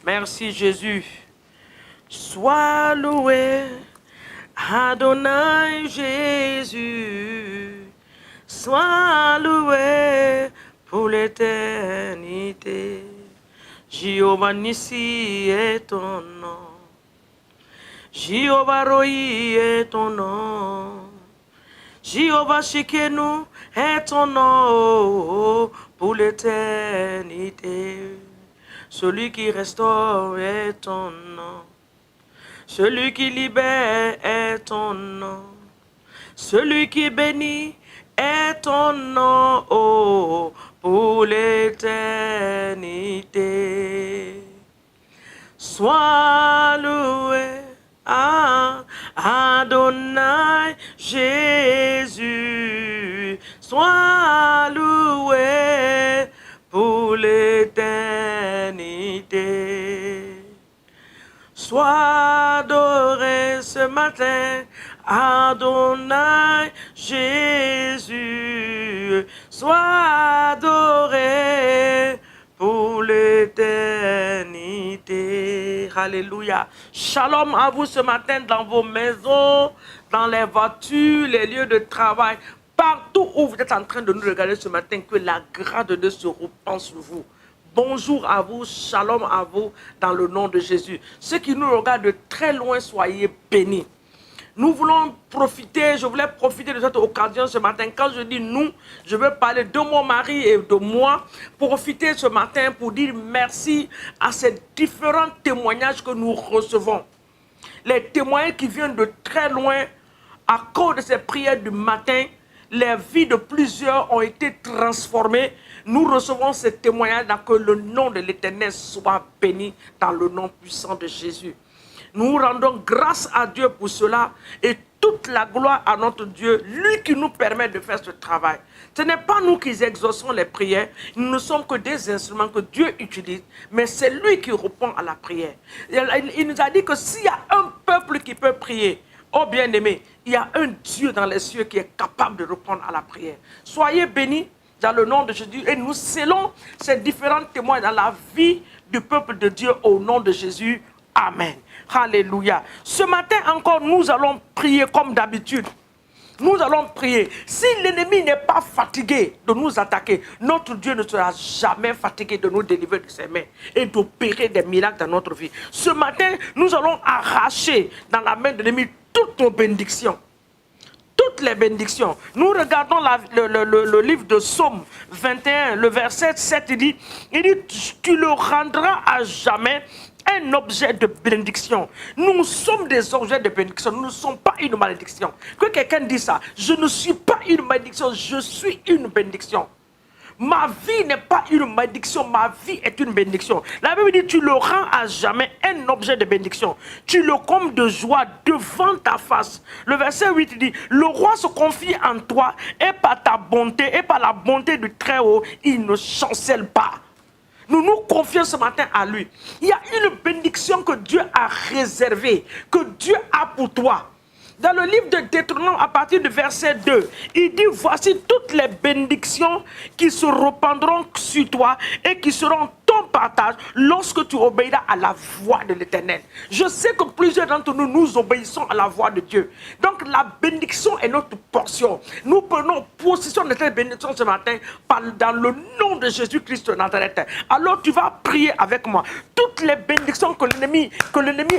Merci Jésus. Sois loué, Adonai Jésus. Sois loué pour l'éternité. Jéhovah Nissi est ton nom. Jéhovah Roi est ton nom. Jéhovah Shikenu est ton nom pour l'éternité. Celui qui restaure est ton nom. Celui qui libère est ton nom. Celui qui bénit est ton nom pour l'éternité. Sois loué, Adonai Jésus. Sois loué pour l'éternité. Sois adoré ce matin, Adonai Jésus. Sois adoré pour l'éternité. Alléluia. Shalom à vous ce matin dans vos maisons, dans les voitures, les lieux de travail. Partout où vous êtes en train de nous regarder ce matin, que la grâce de Dieu se répand sur vous. Bonjour à vous, shalom à vous, dans le nom de Jésus. Ceux qui nous regardent de très loin, soyez bénis. Nous voulons profiter, je voulais profiter de cette occasion ce matin. Quand je dis nous, je veux parler de mon mari et de moi. Profiter ce matin pour dire merci à ces différents témoignages que nous recevons. Les témoignages qui viennent de très loin, à cause de ces prières du matin, les vies de plusieurs ont été transformées. Nous recevons ces témoignages, que le nom de l'Éternel soit béni dans le nom puissant de Jésus. Nous rendons grâce à Dieu pour cela et toute la gloire à notre Dieu, lui qui nous permet de faire ce travail. Ce n'est pas nous qui exaucons les prières, nous ne sommes que des instruments que Dieu utilise, mais c'est lui qui répond à la prière. Il nous a dit que s'il y a un peuple qui peut prier, oh bien-aimé, il y a un Dieu dans les cieux qui est capable de répondre à la prière. Soyez bénis dans le nom de Jésus et nous scellons ces différents témoins dans la vie du peuple de Dieu au nom de Jésus. Amen. Alléluia. Ce matin encore, nous allons prier comme d'habitude. Nous allons prier. Si l'ennemi n'est pas fatigué de nous attaquer, notre Dieu ne sera jamais fatigué de nous délivrer de ses mains et d'opérer des miracles dans notre vie. Ce matin, nous allons arracher dans la main de l'ennemi toutes nos bénédictions. Toutes les bénédictions. Nous regardons le livre de Psaume 21, le verset 7, il dit, tu le rendras à jamais un objet de bénédiction. Nous sommes des objets de bénédiction. Nous ne sommes pas une malédiction. Que quelqu'un dise ça. Je ne suis pas une malédiction. Je suis une bénédiction. Ma vie n'est pas une malédiction. Ma vie est une bénédiction. La Bible dit, tu le rends à jamais un objet de bénédiction. Tu le combles de joie devant ta face. Le verset 8 dit, le roi se confie en toi et par ta bonté et par la bonté du Très-Haut, il ne chancelle pas. Nous nous confions ce matin à lui. Il y a une bénédiction que Dieu a réservée, que Dieu a pour toi. Dans le livre de Deutéronome, à partir du verset 2, il dit, voici toutes les bénédictions qui se répandront sur toi et qui seront ton partage lorsque tu obéiras à la voix de l'Éternel. Je sais que plusieurs d'entre nous, nous obéissons à la voix de Dieu. Donc la bénédiction est notre portion. Nous prenons possession de cette bénédiction ce matin dans le nom de Jésus-Christ de Nazareth. Alors tu vas prier avec moi. Toutes les bénédictions que l'ennemi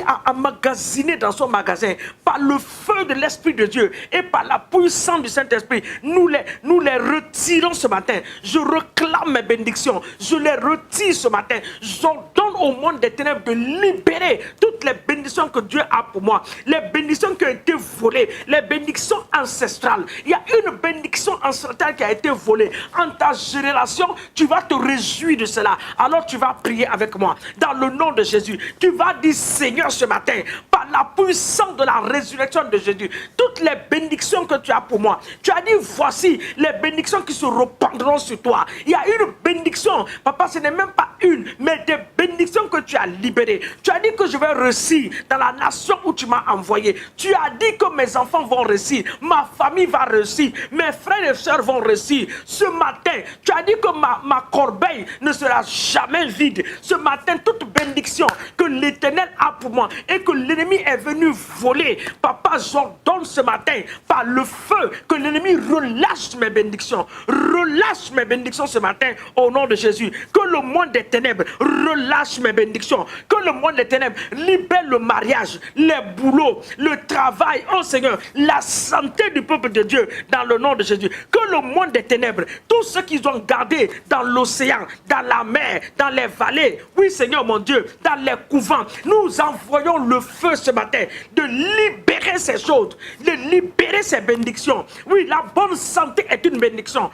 a emmagasinées dans son magasin, par le feu de l'Esprit de Dieu et par la puissance du Saint-Esprit, nous les retirons ce matin. Je réclame mes bénédictions. Je les retire ce matin. J'ordonne au monde des ténèbres de libérer toutes les bénédictions que Dieu a pour moi. Les bénédictions qui ont été volées. Les bénédictions ancestrales. Il y a une bénédiction ancestrale qui a été volée. En ta génération, tu vas te réjouir de cela. Alors tu vas prier avec moi. Dans le nom de Jésus, tu vas dire, Seigneur, ce matin, par par la puissance de la résurrection de Jésus, toutes les bénédictions que tu as pour moi. Tu as dit, voici les bénédictions qui se répandront sur toi. Il y a une bénédiction, papa, ce n'est même pas une, mais des bénédictions que tu as libérées. Tu as dit que je vais réussir dans la nation où tu m'as envoyé. Tu as dit que mes enfants vont réussir, ma famille va réussir, mes frères et sœurs vont réussir. Ce matin, tu as dit que ma corbeille ne sera jamais vide. Ce matin, toute bénédiction que l'Éternel a pour moi et que l'ennemi est venu voler, papa, j'ordonne ce matin par le feu que l'ennemi relâche mes bénédictions. Relâche mes bénédictions ce matin au nom de Jésus. Que le monde des ténèbres relâche mes bénédictions. Que le monde des ténèbres libère le mariage, les boulots, le travail, oh Seigneur, la santé du peuple de Dieu dans le nom de Jésus. Que le monde des ténèbres, tout ce qu'ils ont gardé dans l'océan, dans la mer, dans les vallées, oui Seigneur mon Dieu, dans les couvents, nous envoyons le feu ce matin de libérer ces choses, de libérer ces bénédictions. Oui, la bonne santé est une bénédiction.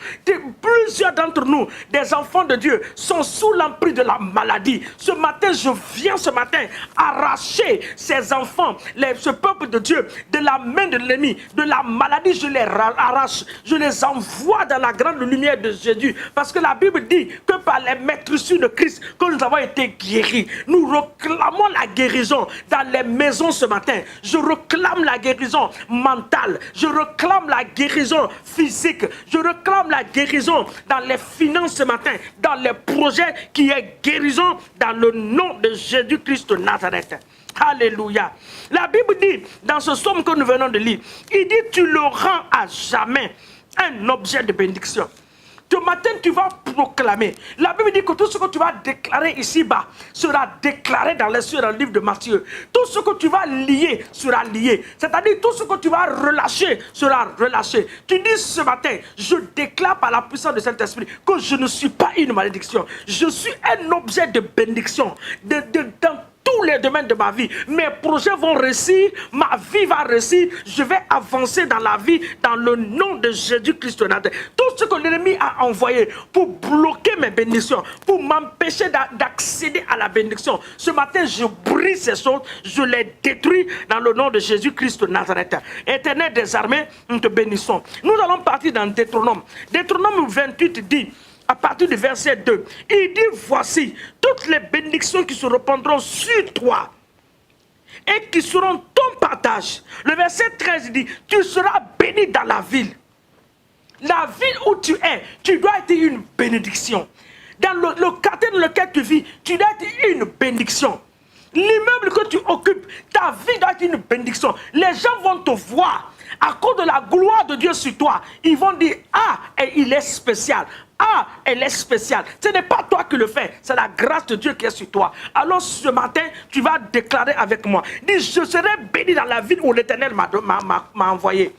Plusieurs d'entre nous, des enfants de Dieu, sont sous l'emprise de la maladie. Ce matin, je viens ce matin arracher ces enfants, ce peuple de Dieu, de la main de l'ennemi, de la maladie, je les arrache, je les envoie dans la grande lumière de Jésus. Parce que la Bible dit que par les maîtresses de Christ, que nous avons été guéris. Nous réclamons la guérison dans les maisons ce matin. Je réclame la guérison mentale. Je réclame la guérison physique. Je réclame la guérison dans les finances ce matin, dans les projets qui est guérison dans le nom de Jésus-Christ de Nazareth. Alléluia. La Bible dit, dans ce psaume que nous venons de lire, il dit, tu le rends à jamais un objet de bénédiction. Ce matin, tu vas proclamer. La Bible dit que tout ce que tu vas déclarer ici-bas sera déclaré dans les cieux, dans le livre de Matthieu. Tout ce que tu vas lier sera lié. C'est-à-dire tout ce que tu vas relâcher sera relâché. Tu dis ce matin, je déclare par la puissance de Saint-Esprit que je ne suis pas une malédiction. Je suis un objet de bénédiction. Dans tous les domaines de ma vie, mes projets vont réussir, ma vie va réussir, je vais avancer dans la vie dans le nom de Jésus-Christ de Nazareth. Tout ce que l'ennemi a envoyé pour bloquer mes bénédictions, pour m'empêcher d'accéder à la bénédiction, ce matin je brise ces choses, je les détruis dans le nom de Jésus-Christ de Nazareth. Éternel des armées, nous te bénissons. Nous allons partir dans Deutéronome. Deutéronome 28 dit, à partir du verset 2, il dit, voici toutes les bénédictions qui se répandront sur toi et qui seront ton partage. Le verset 13 dit, tu seras béni dans la ville. La ville où tu es, tu dois être une bénédiction. Dans le quartier dans lequel tu vis, tu dois être une bénédiction. L'immeuble que tu occupes, ta vie doit être une bénédiction. Les gens vont te voir. À cause de la gloire de Dieu sur toi, ils vont dire, ah, et il est spécial. Ah, elle est spéciale. Ce n'est pas toi qui le fais, c'est la grâce de Dieu qui est sur toi. Alors ce matin, tu vas déclarer avec moi. Dis, je serai béni dans la ville où l'Éternel m'a envoyé.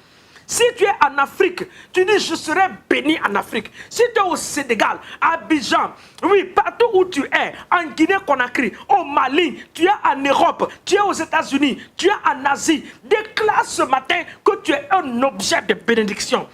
Si tu es en Afrique, tu dis, je serai béni en Afrique. Si tu es au Sénégal, à Abidjan, oui, partout où tu es, en Guinée-Conakry, au Mali, tu es en Europe, tu es aux États-Unis, tu es en Asie, déclare ce matin que tu es un objet de bénédiction.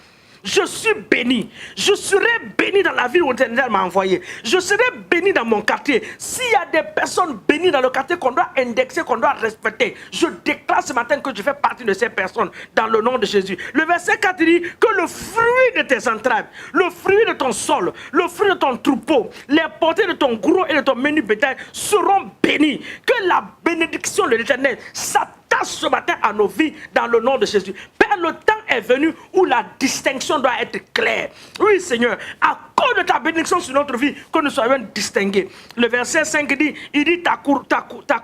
Je suis béni. Je serai béni dans la ville où l'Éternel m'a envoyé. Je serai béni dans mon quartier. S'il y a des personnes bénies dans le quartier qu'on doit indexer, qu'on doit respecter, je déclare ce matin que je fais partie de ces personnes dans le nom de Jésus. Le verset 4 dit que le fruit de tes entrailles, le fruit de ton sol, le fruit de ton troupeau, les portées de ton gros et de ton menu bétail seront bénis. Que la bénédiction de l'Éternel s'attache ce matin à nos vies dans le nom de Jésus. Père, le temps est venu où la distinction doit être claire. Oui, Seigneur, à cause de ta bénédiction sur notre vie, que nous soyons distingués. Le verset 5 dit, il dit ta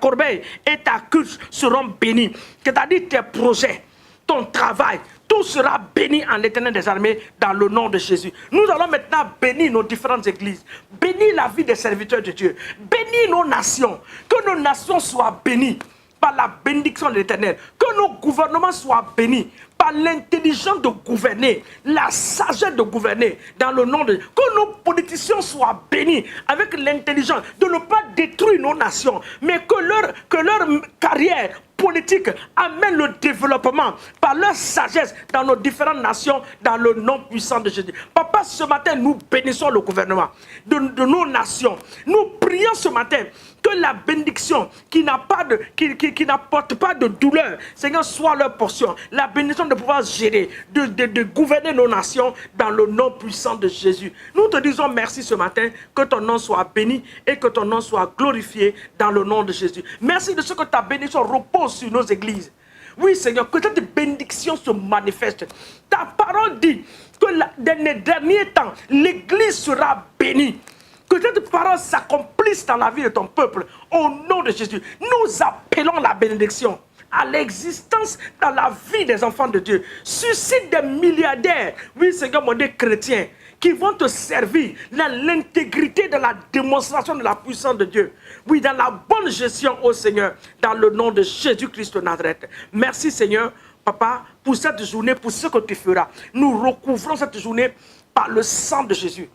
corbeille et ta cuve seront bénis. C'est-à-dire tes projets, ton travail, tout sera béni en l'Éternel des armées dans le nom de Jésus. Nous allons maintenant bénir nos différentes églises, bénir la vie des serviteurs de Dieu, bénir nos nations, que nos nations soient bénies par la bénédiction de l'Éternel, que nos gouvernements soient bénis par l'intelligence de gouverner, la sagesse de gouverner dans le nom de... Que nos politiciens soient bénis avec l'intelligence de ne pas détruire nos nations, mais que leur carrière politique amène le développement par leur sagesse dans nos différentes nations, dans le nom puissant de Jésus. Papa, ce matin, nous bénissons le gouvernement de nos nations. Nous prions ce matin que la bénédiction qui n'apporte pas de douleur, Seigneur, soit leur portion. La bénédiction de pouvoir gérer, de gouverner nos nations dans le nom puissant de Jésus. Nous te disons merci ce matin, que ton nom soit béni et que ton nom soit glorifié dans le nom de Jésus. Merci de ce que ta bénédiction repose sur nos églises. Oui, Seigneur, que cette bénédiction se manifeste. Ta parole dit que dans les derniers temps, l'église sera bénie. Que cette parole s'accomplisse dans la vie de ton peuple. Au nom de Jésus, nous appelons la bénédiction à l'existence dans la vie des enfants de Dieu. Suscite des milliardaires, oui Seigneur mon Dieu, chrétiens, qui vont te servir dans l'intégrité de la démonstration de la puissance de Dieu. Oui, dans la bonne gestion, ô Seigneur, dans le nom de Jésus-Christ de Nazareth. Merci Seigneur, Papa, pour cette journée, pour ce que tu feras. Nous recouvrons cette journée par le sang de Jésus.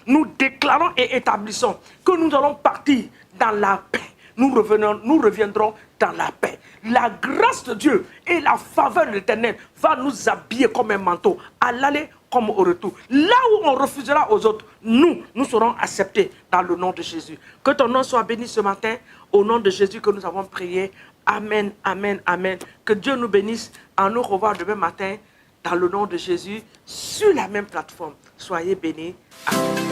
Nous déclarons et établissons que nous allons partir dans la paix. Nous reviendrons dans la paix. La grâce de Dieu et la faveur de l'Éternel va nous habiller comme un manteau, à l'aller comme au retour. Là où on refusera aux autres, nous serons acceptés dans le nom de Jésus. Que ton nom soit béni ce matin, au nom de Jésus que nous avons prié. Amen, amen, amen. Que Dieu nous bénisse. À nous revoir demain matin, dans le nom de Jésus, sur la même plateforme. Soyez bénis. Amen.